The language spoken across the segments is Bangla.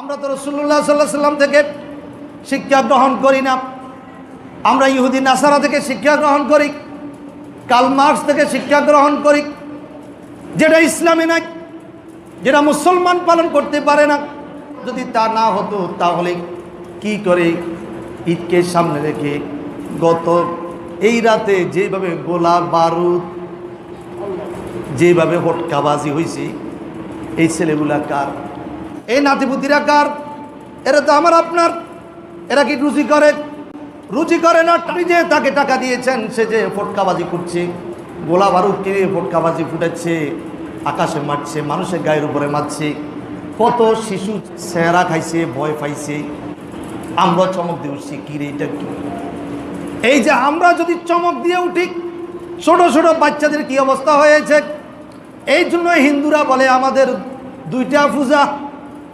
আমরা তো রাসূলুল্লাহ সাল্লাল্লাহু আলাইহি সাল্লাম থেকে শিক্ষা গ্রহণ করি না, আমরা ইহুদি নাসারা থেকে শিক্ষা গ্রহণ করি, কার্ল মার্কস থেকে শিক্ষা গ্রহণ করি, যেটা ইসলামে নাই, যেটা মুসলমান পালন করতে পারে না। যদি তা না হতো তাহলে কি করে ঈদকে সামনে রেখে গত এই রাতে যেভাবে গোলা বারুদ, যেভাবে হটকাবাজি হয়েছে, এই ছেলেগুলা কার? এই নাতিপুতিরা কার? এরা তো আমার আপনার। এরা কি রুজি করে? রুজি করে না। যে তাকে টাকা দিয়েছেন, সে যে ফটকাবাজি করছে, গোলা বারুদ কিনে ফটকাবাজি ফুটাচ্ছে, আকাশে মারছে, মানুষের গায়ের উপরে মারছে, কত শিশু চেহারা খাইছে, ভয় পাইছে। আমরা চমক দিয়ে উঠছি, কি রে এটা কি? এই যে আমরা যদি চমক দিয়ে উঠি, ছোট ছোট বাচ্চাদের কি অবস্থা হয়েছে। এই জন্য হিন্দুরা বলে আমাদের দুইটা পূজা।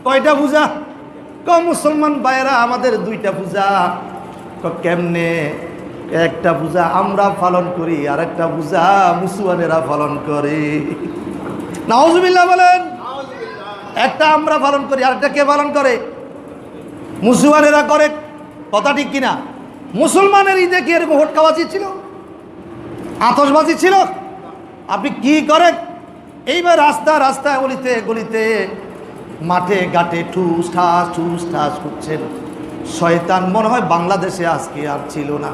কয়টা পূজা? মুসলমান ভাইয়েরা আমাদের দুইটা পূজা। কেমনে? একটা পূজা আমরা পালন করি, আর একটা পূজা মুসলমানেরা পালন করে। নাউজুবিল্লাহ বলেন। একটা আমরা পালন করি, আর একটা কে পালন করে? মুসলমানেরা করে। কথা ঠিক কিনা? মুসলমানের ঈদে কি এরকম হটকাবাজি ছিল, আতশবাজি ছিল? আপনি কি করেন? এইবার রাস্তা রাস্তায়, গলিতে গলিতে, মাঠে ঘাটে ঠুস ঠাস করছেন। শয়তান মনে হয় বাংলাদেশে আজকে আর ছিল না।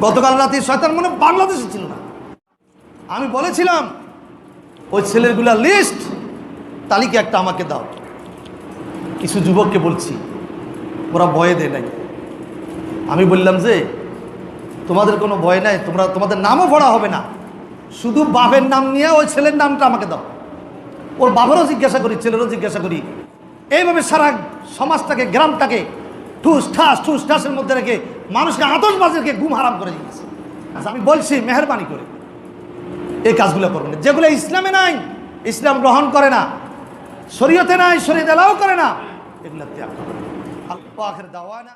গতকাল রাতে শয়তান মনে হয় বাংলাদেশে ছিল না। আমি বলেছিলাম ওই ছেলেগুলা লিস্ট তালিকা একটা আমাকে দাও। কিছু যুবককে বলছি, ওরা ভয়ে দেয় নাই। আমি বললাম যে তোমাদের কোনো ভয় নাই, তোমাদের নামও পড়া হবে না, শুধু বাপের নাম নিয়ে ওই ছেলের নামটা আমাকে দাও। ওর বাবারও জিজ্ঞাসা করি, ছেলেরও জিজ্ঞাসা করি। এইভাবে সারা সমাজটাকে, গ্রামটাকে ঠুস ঠাসের মধ্যে রেখে মানুষকে আতশবাজিকে ঘুম হারাম করে দিয়েছে। আচ্ছা, আমি বলছি মেহরবানি করে এই কাজগুলো করবেন না, যেগুলো ইসলামে নাই, ইসলাম গ্রহণ করে না, শরীয়তে নাই, শরীয়ত এলাও করে না, এগুলো ত্যাগ করবেন। আল্লাহ আখির দাওয়ানা।